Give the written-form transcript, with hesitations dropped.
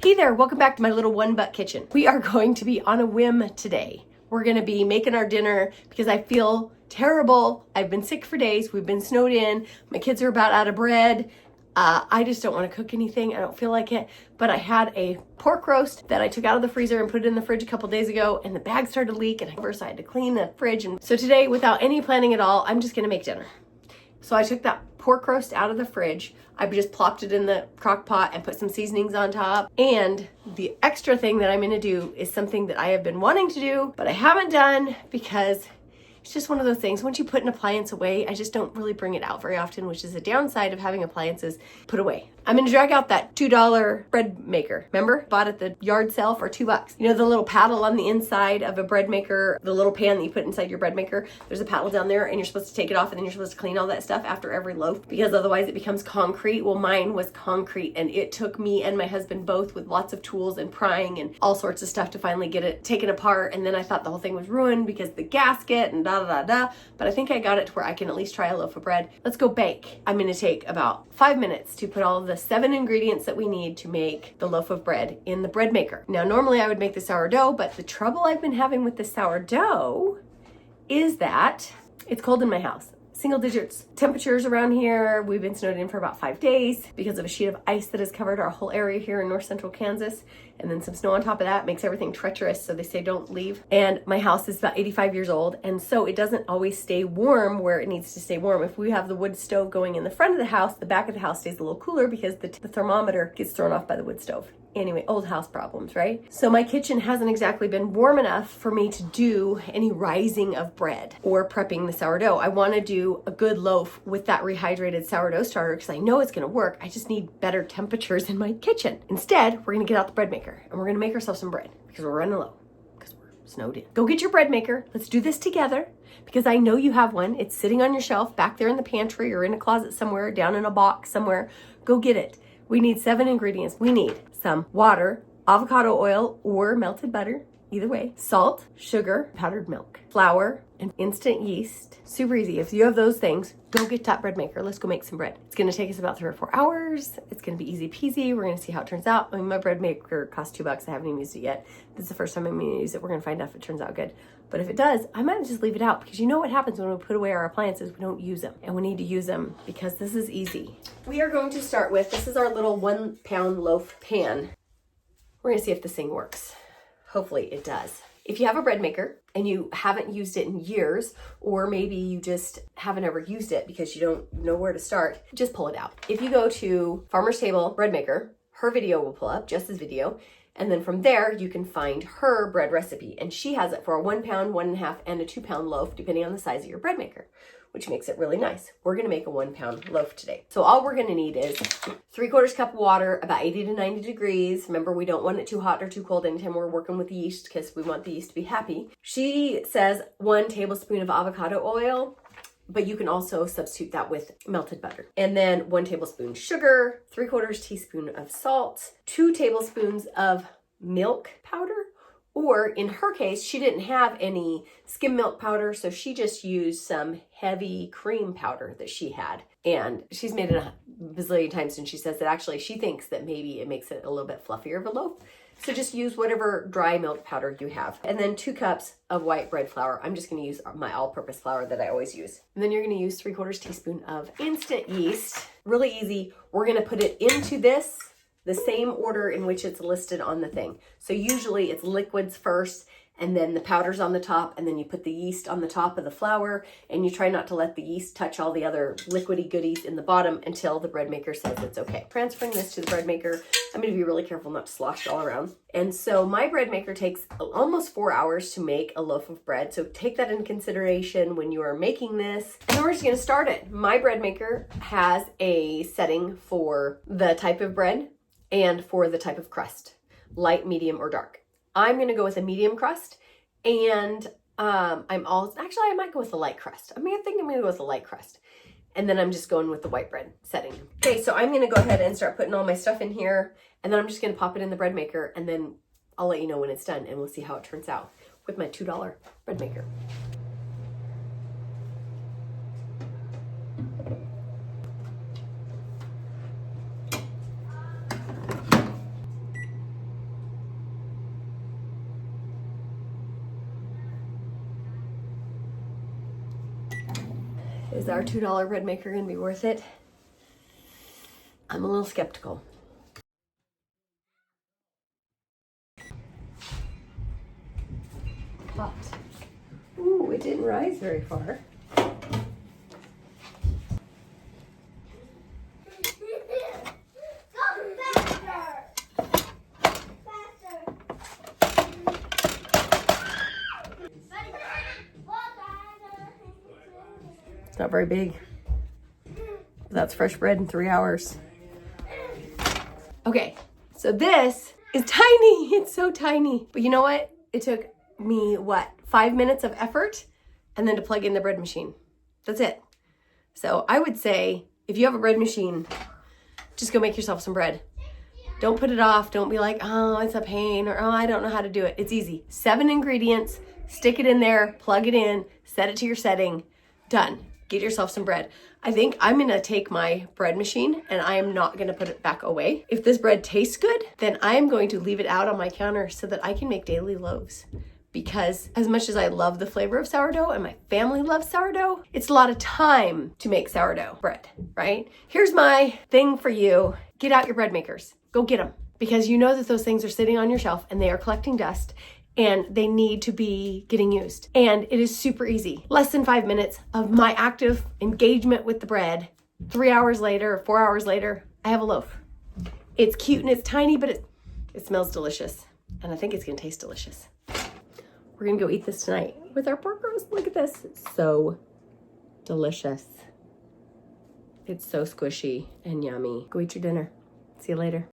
Hey there, welcome back to my little one butt kitchen. We are going to be on a whim today. We're gonna be making our dinner because I feel terrible. I've been sick for days. We've been snowed in. My kids are about out of bread. I just don't want to cook anything. I don't feel like it. But I had a pork roast that I took out of the freezer and put it in the fridge a couple days ago, and the bag started to leak, and I had to clean the fridge. And so today, without any planning at all, I'm just gonna make dinner. So I took that pork roast out of the fridge. I just plopped it in the crock pot and put some seasonings on top. And the extra thing that I'm gonna do is something that I have been wanting to do, but I haven't done because it's just one of those things. Once you put an appliance away, I just don't really bring it out very often, which is a downside of having appliances put away. I'm gonna drag out that $2 bread maker. Remember? Bought at the yard sale for $2. You know the little paddle on the inside of a bread maker, the little pan that you put inside your bread maker? There's a paddle down there and you're supposed to take it off and then you're supposed to clean all that stuff after every loaf because otherwise it becomes concrete. Well, mine was concrete and it took me and my husband both with lots of tools and prying and all sorts of stuff to finally get it taken apart. And then I thought the whole thing was ruined because the gasket and da. But I think I got it to where I can at least try a loaf of bread. Let's go bake. I'm gonna take about 5 minutes to put all of the 7 ingredients that we need to make the loaf of bread in the bread maker. Now, normally I would make the sourdough, but the trouble I've been having with the sourdough is that it's cold in my house. Single digits temperatures around here. We've been snowed in for about 5 days because of a sheet of ice that has covered our whole area here in north central Kansas. And then some snow on top of that makes everything treacherous. So they say don't leave. And my house is about 85 years old. And so it doesn't always stay warm where it needs to stay warm. If we have the wood stove going in the front of the house, the back of the house stays a little cooler because the thermometer gets thrown off by the wood stove. Anyway, old house problems, right? So my kitchen hasn't exactly been warm enough for me to do any rising of bread or prepping the sourdough. I want to do a good loaf with that rehydrated sourdough starter because I know it's going to work. I just need better temperatures in my kitchen. Instead, we're going to get out the bread maker and we're going to make ourselves some bread because we're running low because we're snowed in. Go get your bread maker. Let's do this together because I know you have one. It's sitting on your shelf back there in the pantry or in a closet somewhere, down in a box somewhere. Go get it. We need 7 ingredients. We need some water, avocado oil or melted butter, either way, salt, sugar, powdered milk, flour, and instant yeast. Super easy. If you have those things, go get that bread maker. Let's go make some bread. It's gonna take us about 3 or 4 hours. It's gonna be easy peasy. We're gonna see how it turns out. I mean, my bread maker costs $2. I haven't even used it yet. This is the first time I'm gonna use it. We're gonna find out if it turns out good. But if it does, I might just leave it out because you know what happens when we put away our appliances, we don't use them. And we need to use them because this is easy. We are going to start with, this is our little 1 pound loaf pan. We're gonna see if this thing works. Hopefully it does. If you have a bread maker and you haven't used it in years, or maybe you just haven't ever used it because you don't know where to start, just pull it out. If you go to Farmer's Table Bread Maker, her video will pull up, Jess's video, and then from there you can find her bread recipe. And she has it for a 1 pound, 1.5, and a 2 pound loaf, depending on the size of your bread maker, which makes it really nice. We're gonna make a 1 pound loaf today. So all we're gonna need is 3/4 cup of water, about 80 to 90 degrees. Remember, we don't want it too hot or too cold anytime we're working with the yeast because we want the yeast to be happy. She says 1 tablespoon of avocado oil, but you can also substitute that with melted butter. And then 1 tablespoon sugar, 3/4 teaspoon of salt, 2 tablespoons of milk powder. Or in her case, she didn't have any skim milk powder, so she just used some heavy cream powder that she had. And she's made it a bazillion times, and she says that actually she thinks that maybe it makes it a little bit fluffier of a loaf. So just use whatever dry milk powder you have. And then 2 cups of white bread flour. I'm just gonna use my all-purpose flour that I always use. And then you're gonna use 3/4 teaspoon of instant yeast. Really easy. We're gonna put it into this the same order in which it's listed on the thing. So usually it's liquids first, and then the powder's on the top, and then you put the yeast on the top of the flour, and you try not to let the yeast touch all the other liquidy goodies in the bottom until the bread maker says it's okay. Transferring this to the bread maker, I'm gonna be really careful not to slosh it all around. And so my bread maker takes almost 4 hours to make a loaf of bread. So take that into consideration when you are making this. And then we're just gonna start it. My bread maker has a setting for the type of bread and for the type of crust, light, medium, or dark. I'm gonna go with a medium crust, and I might go with a light crust. I think I'm gonna go with a light crust. And then I'm just going with the white bread setting. Okay, so I'm gonna go ahead and start putting all my stuff in here, and then I'm just gonna pop it in the bread maker, and then I'll let you know when it's done, and we'll see how it turns out with my $2 bread maker. Is our $2 bread maker gonna be worth it? I'm a little skeptical. Hot. Ooh, it didn't rise very far. It's not very big. That's fresh bread in 3 hours. Okay, so this is tiny. It's so tiny. But you know what? It took me, 5 minutes of effort and then to plug in the bread machine. That's it. So I would say if you have a bread machine, just go make yourself some bread. Don't put it off. Don't be like, oh, it's a pain, or oh, I don't know how to do it. It's easy. 7 ingredients, stick it in there, plug it in, set it to your setting, done. Get yourself some bread. I think I'm gonna take my bread machine and I am not gonna put it back away. If this bread tastes good, then I am going to leave it out on my counter so that I can make daily loaves. Because as much as I love the flavor of sourdough and my family loves sourdough, it's a lot of time to make sourdough bread, right? Here's my thing for you. Get out your bread makers. Go get them. Because you know that those things are sitting on your shelf and they are collecting dust and they need to be getting used. And it is super easy. Less than 5 minutes of my active engagement with the bread. 3 hours later, or 4 hours later, I have a loaf. It's cute and it's tiny, but it smells delicious. And I think it's gonna taste delicious. We're gonna go eat this tonight with our pork roast. Look at this, it's so delicious. It's so squishy and yummy. Go eat your dinner. See you later.